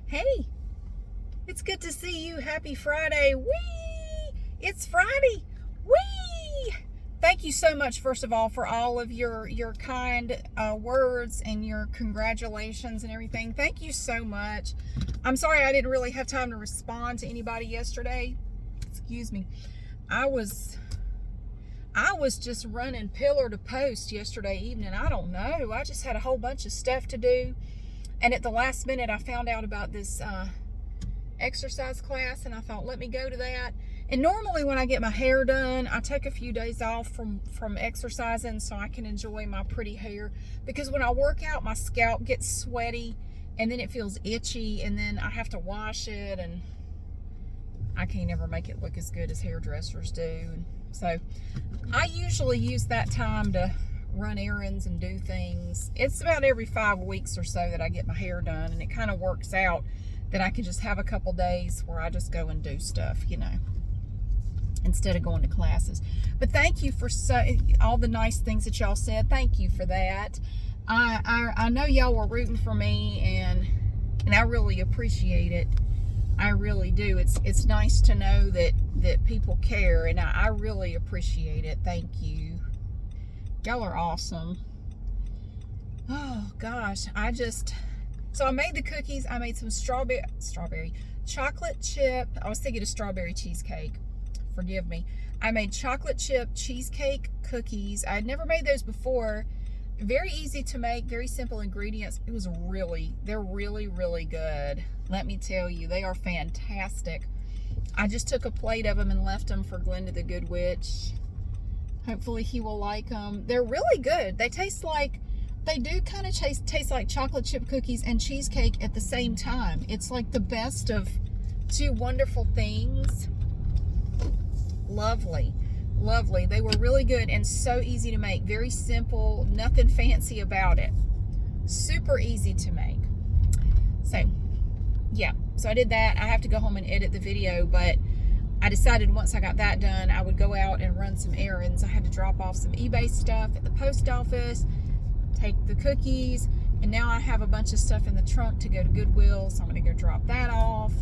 Hey, it's good to see you. Happy Friday. Whee! It's Friday. Whee! Thank you so much, first of all, for all of your kind words and your congratulations and everything. Thank you so much. I'm sorry I didn't really have time to respond to anybody yesterday. Excuse me. I was just running pillar to post yesterday evening. I don't know. I just had a whole bunch of stuff to do. And at the last minute, I found out about this exercise class, and I thought, let me go to that. And normally when I get my hair done, I take a few days off from exercising so I can enjoy my pretty hair. Because when I work out, my scalp gets sweaty, and then it feels itchy, and then I have to wash it, and I can't ever make it look as good as hairdressers do. And so I usually use that time to run errands and do things. It's about every 5 weeks or so that I get my hair done, and it kind of works out that I can just have a couple days where I just go and do stuff, instead of going to classes. But thank you for all the nice things that y'all said. Thank you for that. I know y'all were rooting for me, and I really appreciate it. I really do. It's nice to know that people care, and I really appreciate it. Thank you. Y'all are awesome. Oh gosh, so I made the cookies. I made some strawberry chocolate chip. I was thinking of strawberry cheesecake. Forgive me. I made chocolate chip cheesecake cookies. I had never made those before. Very easy to make, very simple ingredients. They're really, really good. Let me tell you, they are fantastic. I just took a plate of them and left them for Glenn to the Good Witch. Hopefully he will like them. They're really good. They do kind of taste like chocolate chip cookies and cheesecake at the same time. It's like the best of two wonderful things. Lovely. Lovely. They were really good and so easy to make. Very simple. Nothing fancy about it. Super easy to make. So, yeah. So I did that. I have to go home and edit the video, but I decided once I got that done, I would go out and run some errands. I had to drop off some eBay stuff at the post office, take the cookies, and now I have a bunch of stuff in the trunk to go to Goodwill, so I'm going to go drop that off.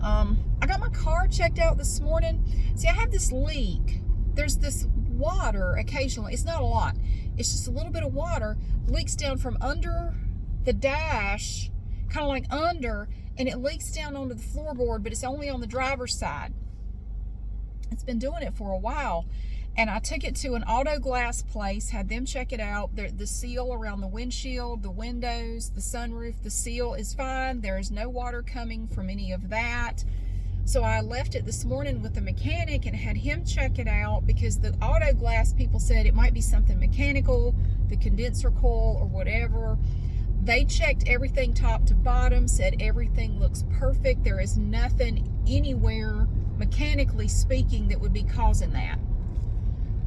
I got my car checked out this morning. See, I have this leak. There's this water occasionally. It's not a lot. It's just a little bit of water leaks down from under the dash, kind of like under, and it leaks down onto the floorboard, but it's only on the driver's side. It's been doing it for a while, and I took it to an auto glass place, had them check it out. The seal around the windshield, the windows, the sunroof, the seal is fine. There is no water coming from any of that. So I left it this morning with the mechanic and had him check it out, because the auto glass people said it might be something mechanical, the condenser coil or whatever. They checked everything top to bottom, said everything looks perfect. There is nothing anywhere, mechanically speaking, that would be causing that.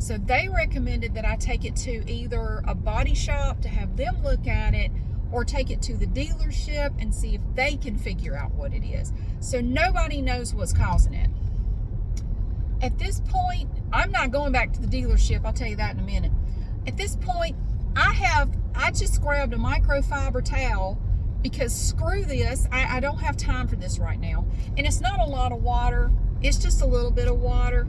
So they recommended that I take it to either a body shop to have them look at it, or take it to the dealership and see if they can figure out what it is. So nobody knows what's causing it. At this point, I'm not going back to the dealership. I'll tell you that in a minute. At this point, I just grabbed a microfiber towel, because screw this. I don't have time for this right now. And it's not a lot of water. It's just a little bit of water.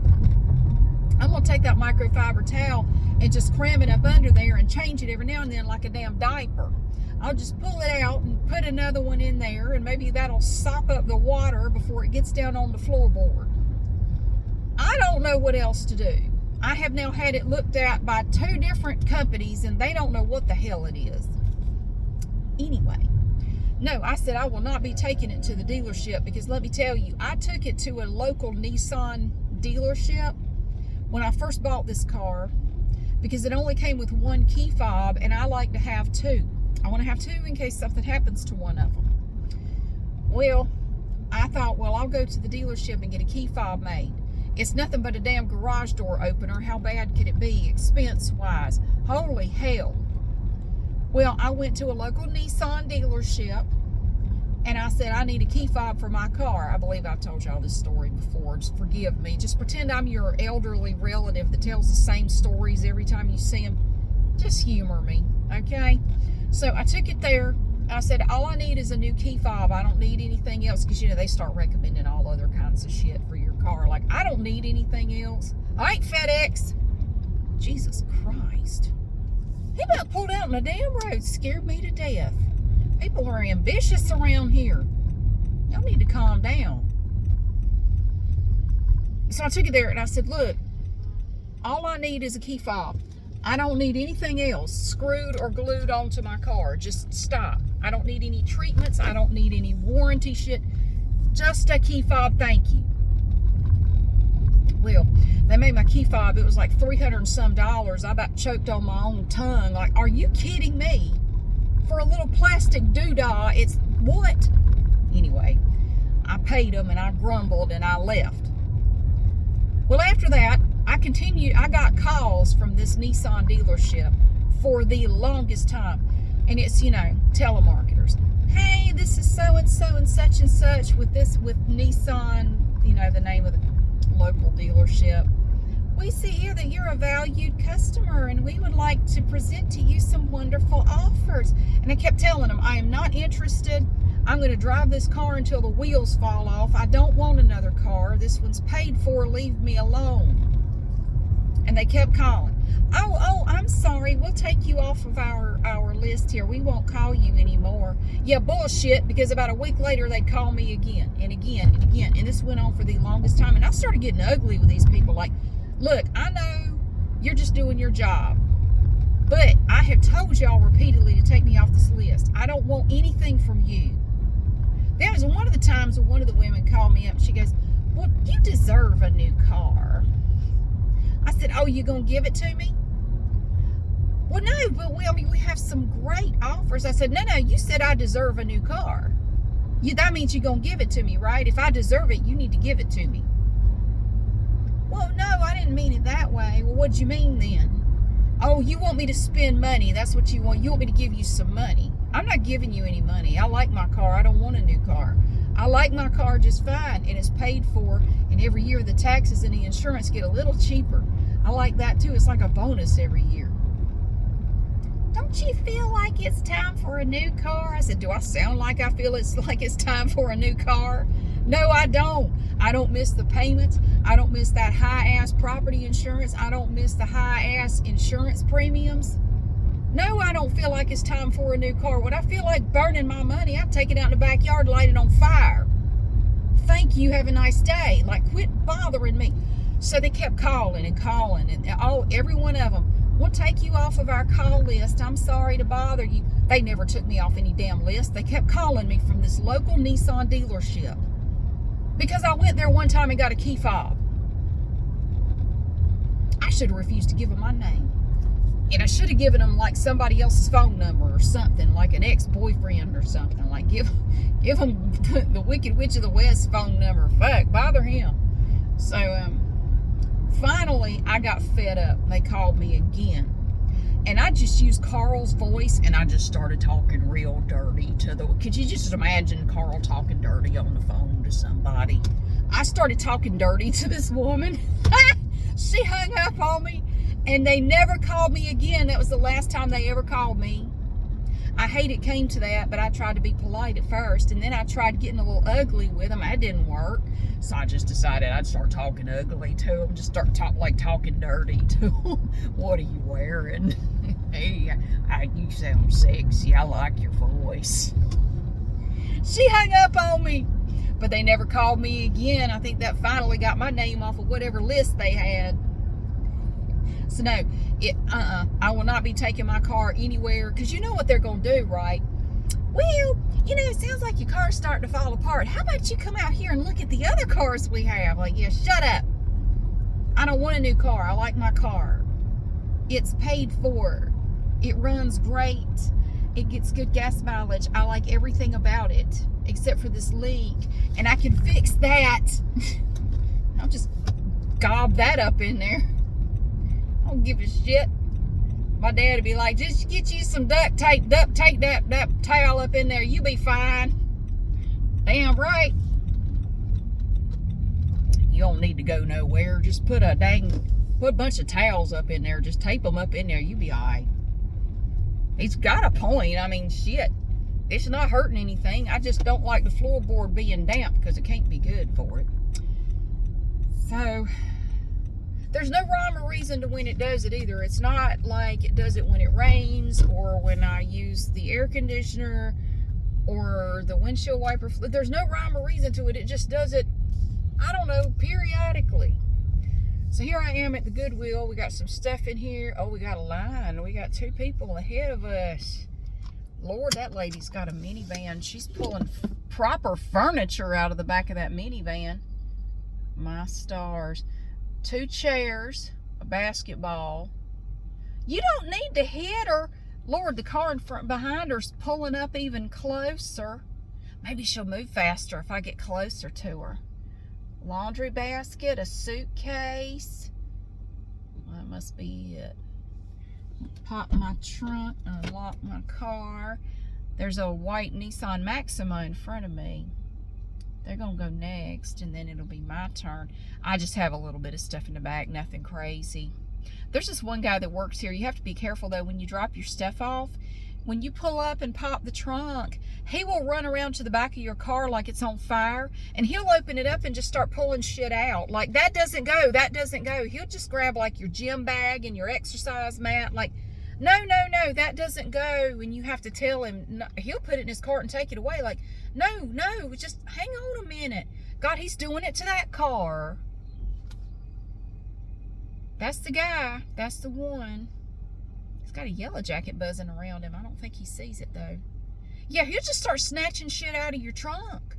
I'm going to take that microfiber towel and just cram it up under there and change it every now and then like a damn diaper. I'll just pull it out and put another one in there, and maybe that'll sop up the water before it gets down on the floorboard. I don't know what else to do. I have now had it looked at by 2 different companies, and they don't know what the hell it is. Anyway, no, I said I will not be taking it to the dealership, because let me tell you, I took it to a local Nissan dealership when I first bought this car, because it only came with 1 key fob, and I like to have 2. I want to have 2 in case something happens to one of them. Well, I thought, well, I'll go to the dealership and get a key fob made. It's nothing but a damn garage door opener. How bad could it be, expense-wise? Holy hell. Well, I went to a local Nissan dealership, and I said, I need a key fob for my car. I believe I've told y'all this story before. Just forgive me. Just pretend I'm your elderly relative that tells the same stories every time you see them. Just humor me, okay? So I took it there. I said, all I need is a new key fob. I don't need anything else. Because, you know, they start recommending all other kinds of shit for your car. Like, I don't need anything else. All right, FedEx. Jesus Christ. He about pulled out on the damn road. Scared me to death. People are ambitious around here. Y'all need to calm down. So I took it there and I said, look, all I need is a key fob. I don't need anything else screwed or glued onto my car. Just stop. I don't need any treatments. I don't need any warranty shit. Just a key fob, thank you. Well, they made my key fob. It was like $300 and some. I about choked on my own tongue. Like, are you kidding me? For a little plastic doodah, it's what? Anyway, I paid them and I grumbled and I left. Well, after that, I continued. I got calls from this Nissan dealership for the longest time. And it's, you know, telemarketers. Hey, this is so-and-so and such with Nissan, you know, the name of the local dealership. We see here that you're a valued customer and we would like to present to you some wonderful offers. And I kept telling them, I am not interested. I'm going to drive this car until the wheels fall off. I don't want another car. This one's paid for. Leave me alone. And they kept calling. Oh, I'm sorry. We'll take you off of our list here. We won't call you anymore. Yeah, bullshit, because about a week later, they'd call me again and again and again. And this went on for the longest time. And I started getting ugly with these people. Like, look, I know you're just doing your job. But I have told y'all repeatedly to take me off this list. I don't want anything from you. There was one of the times when one of the women called me up and she goes, well, you deserve a new car. I said, oh, you gonna give it to me? Well, no, but we have some great offers. I said, no, you said I deserve a new car. That means you're gonna give it to me, right? If I deserve it, you need to give it to me. Well, no, I didn't mean it that way. Well, what'd you mean then? Oh, you want me to spend money. That's what you want. You want me to give you some money. I'm not giving you any money. I like my car. I don't want a new car. I like my car just fine, and it's paid for, and every year the taxes and the insurance get a little cheaper. I like that too. It's like a bonus every year. Don't you feel like it's time for a new car? I said, do I sound like I feel it's time for a new car? No, I don't. I don't miss the payments. I don't miss that high-ass property insurance. I don't miss the high-ass insurance premiums. No, I don't feel like it's time for a new car. When I feel like burning my money, I take it out in the backyard, light it on fire. Thank you, have a nice day. Like, quit bothering me. So they kept calling, and every one of them, we'll take you off of our call list. I'm sorry to bother you. They never took me off any damn list. They kept calling me from this local Nissan dealership because I went there one time and got a key fob. I should have refused to give them my name. And I should have given them like somebody else's phone number or something, like an ex-boyfriend or something. Like give them the Wicked Witch of the West phone number. Fuck, bother him. So finally, I got fed up. They called me again. And I just used Carl's voice and I just started talking real dirty to the... Could you just imagine Carl talking dirty on the phone to somebody? I started talking dirty to this woman. She hung up on me. And they never called me again. That was the last time they ever called me. I hate it came to that, but I tried to be polite at first. And then I tried getting a little ugly with them. That didn't work. So I just decided I'd start talking ugly to them. Just start talking dirty to them. What are you wearing? Hey, you sound sexy. I like your voice. She hung up on me. But they never called me again. I think that finally got my name off of whatever list they had. So no, I will not be taking my car anywhere, because you know what they're going to do, right? Well, you know, it sounds like your car's starting to fall apart. How about you come out here and look at the other cars we have? Like, yeah, shut up. I don't want a new car. I like my car. It's paid for. It runs great. It gets good gas mileage. I like everything about it, except for this leak. And I can fix that. I'll just gob that up in there. I don't give a shit. My dad would be like, just get you some duct tape, take that towel up in there, you be fine. Damn right. You don't need to go nowhere. Just put a bunch of towels up in there. Just tape them up in there, you be all right. He's got a point. I mean, shit. It's not hurting anything. I just don't like the floorboard being damp because it can't be good for it. So there's no rhyme or reason to when it does it either. It's not like it does it when it rains or when I use the air conditioner or the windshield wiper. There's no rhyme or reason to it. It just does it, I don't know, periodically. So here I am at the Goodwill. We got some stuff in here. Oh, we got a line. We got 2 people ahead of us. Lord, that lady's got a minivan. She's pulling proper furniture out of the back of that minivan. My stars. 2 chairs, a basketball. You don't need to hit her. Lord, the car in front behind her's pulling up even closer. Maybe she'll move faster if I get closer to her. Laundry basket, a suitcase. Well, that must be it. Pop my trunk, unlock my car. There's a white Nissan Maxima in front of me. They're gonna go next, and then it'll be my turn. I just have a little bit of stuff in the back, nothing crazy. There's this one guy that works here. You have to be careful though when you drop your stuff off. When you pull up and pop the trunk, he will run around to the back of your car like it's on fire, and he'll open it up and just start pulling shit out. Like, that doesn't go, that doesn't go. He'll just grab like your gym bag and your exercise mat. Like, no, that doesn't go. And you have to tell him, no, he'll put it in his cart and take it away. Like, no, just hang on a minute. God, he's doing it to that car. That's the guy. That's the one. He's got a yellow jacket buzzing around him. I don't think he sees it though. Yeah, he'll just start snatching shit out of your trunk.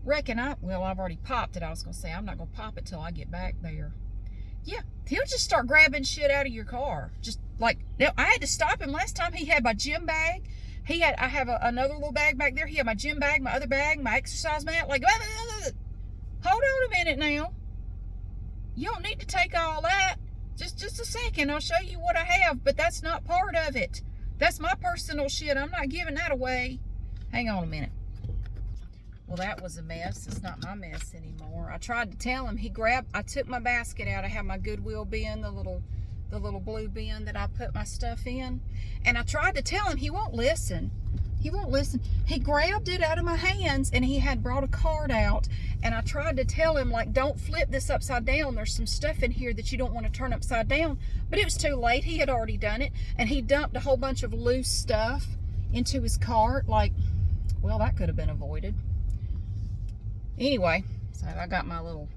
Well, I've already popped it. I was going to say, I'm not going to pop it till I get back there. Yeah, he'll just start grabbing shit out of your car. Just like, now I had to stop him last time. He had my gym bag. I have another little bag back there. He had my gym bag, my other bag, my exercise mat. Like, hold on a minute now. You don't need to take all that. Just a second. I'll show you what I have, but that's not part of it. That's my personal shit. I'm not giving that away. Hang on a minute. Well, that was a mess. It's not my mess anymore. I tried to tell him. I took my basket out. I have my Goodwill bin, the little blue bin that I put my stuff in. And I tried to tell him. He won't listen. He won't listen. He grabbed it out of my hands, and he had brought a card out. And I tried to tell him, like, don't flip this upside down. There's some stuff in here that you don't want to turn upside down. But it was too late. He had already done it. And he dumped a whole bunch of loose stuff into his cart. Like, well, that could have been avoided. Anyway, so I got my little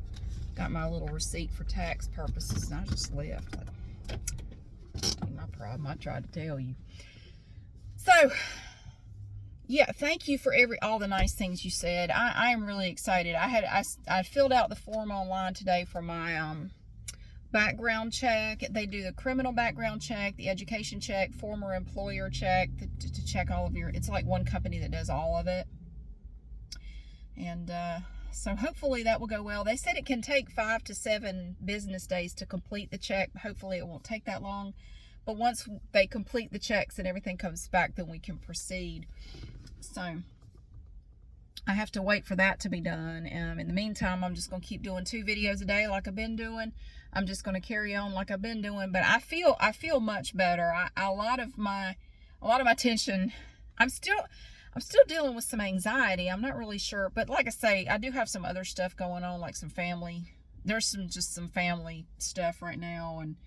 receipt for tax purposes, and I just left. Like, ain't my problem. I tried to tell you. So, yeah, thank you for all the nice things you said. I am really excited. I filled out the form online today for my background check. They do the criminal background check, the education check, former employer check, to check all of your. It's like one company that does all of it. And so hopefully that will go well. They said it can take 5 to 7 business days to complete the check. Hopefully it won't take that long. But once they complete the checks and everything comes back, then we can proceed. So I have to wait for that to be done. In the meantime, I'm just going to keep doing 2 videos a day like I've been doing. I'm just going to carry on like I've been doing. But I feel much better. A lot of my tension, I'm still dealing with some anxiety. I'm not really sure. But like I say, I do have some other stuff going on, like some family. There's just some family stuff right now. And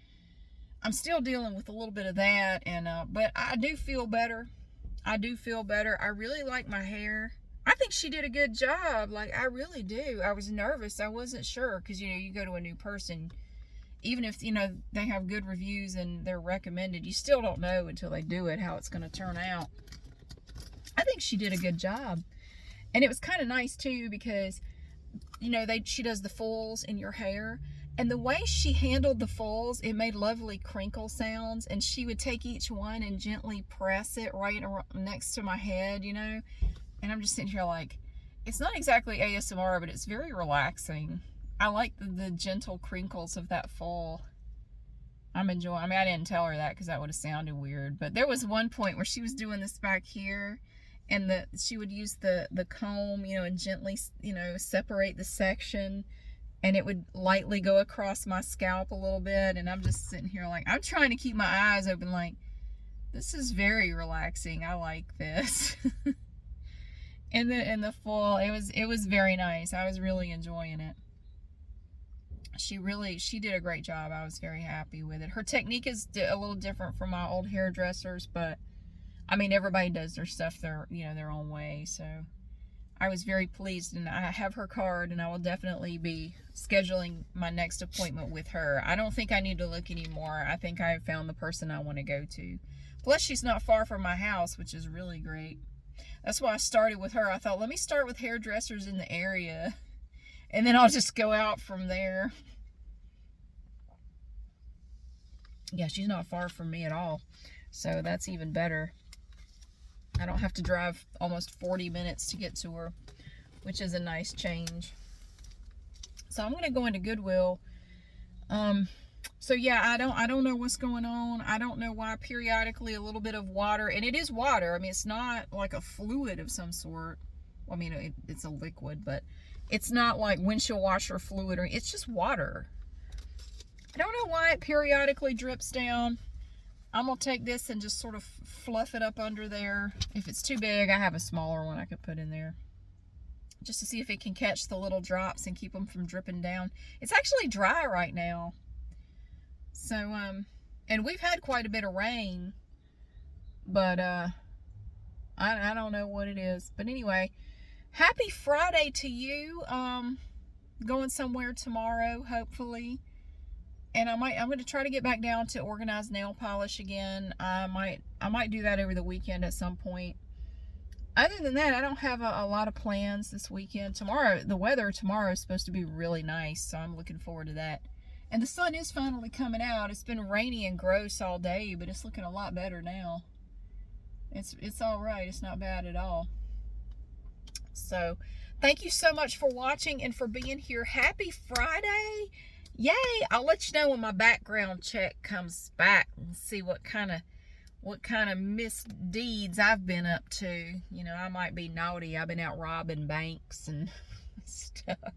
I'm still dealing with a little bit of that. But I do feel better. I really like my hair. I think she did a good job. Like, I really do. I was nervous. I wasn't sure. Because, you go to a new person. Even if, they have good reviews and they're recommended, you still don't know until they do it how it's going to turn out. I think she did a good job. And it was kind of nice too because, she does the foils in your hair. And the way she handled the foils, it made lovely crinkle sounds. And she would take each one and gently press it right next to my head, And I'm just sitting here like, it's not exactly ASMR, but it's very relaxing. I like the gentle crinkles of that foil. I'm enjoying. I mean, I didn't tell her that because that would have sounded weird. But there was one point where she was doing this back here. And she would use the comb, and gently, separate the section. And it would lightly go across my scalp a little bit. And I'm just sitting here like, I'm trying to keep my eyes open like, This is very relaxing. I like this. In the fall, it was very nice. I was really enjoying it. She did a great job. I was very happy with it. Her technique is a little different from my old hairdressers, but I mean, everybody does their stuff their own way. So I was very pleased, and I have her card, and I will definitely be scheduling my next appointment with her. I don't think I need to look anymore. I think I have found the person I want to go to. Plus, she's not far from my house, which is really great. That's why I started with her. I thought, let me start with hairdressers in the area, and then I'll just go out from there. Yeah, she's not far from me at all, so that's even better. I don't have to drive almost 40 minutes to get to her, which is a nice change. So I'm going to go into Goodwill. So yeah, I don't know what's going on. I don't know why periodically a little bit of water, and it is water. I mean, it's not like a fluid of some sort. Well, I mean, it's a liquid, but it's not like windshield washer fluid, or it's just water. I don't know why it periodically drips down. I'm going to take this and just sort of fluff it up under there. If it's too big, I have a smaller one I could put in there, just to see if it can catch the little drops and keep them from dripping down. It's actually dry right now. So, and we've had quite a bit of rain, but I don't know what it is. But anyway, happy Friday to you. Going somewhere tomorrow, hopefully. And I'm going to try to get back down to organized nail polish again. I might do that over the weekend at some point. Other than that, I don't have a lot of plans this weekend. The weather tomorrow is supposed to be really nice, so I'm looking forward to that. And the sun is finally coming out. It's been rainy and gross all day, but it's looking a lot better now. It's all right. It's not bad at all. So, thank you so much for watching and for being here. Happy Friday. Yay! I'll let you know when my background check comes back and see what kind of misdeeds I've been up to. You know, I might be naughty. I've been out robbing banks and stuff.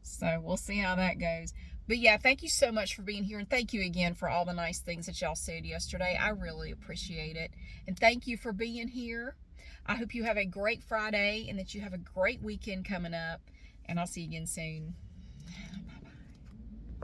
So we'll see how that goes. But yeah, thank you so much for being here, and thank you again for all the nice things that y'all said yesterday. I really appreciate it. And thank you for being here. I hope you have a great Friday and that you have a great weekend coming up. And I'll see you again soon.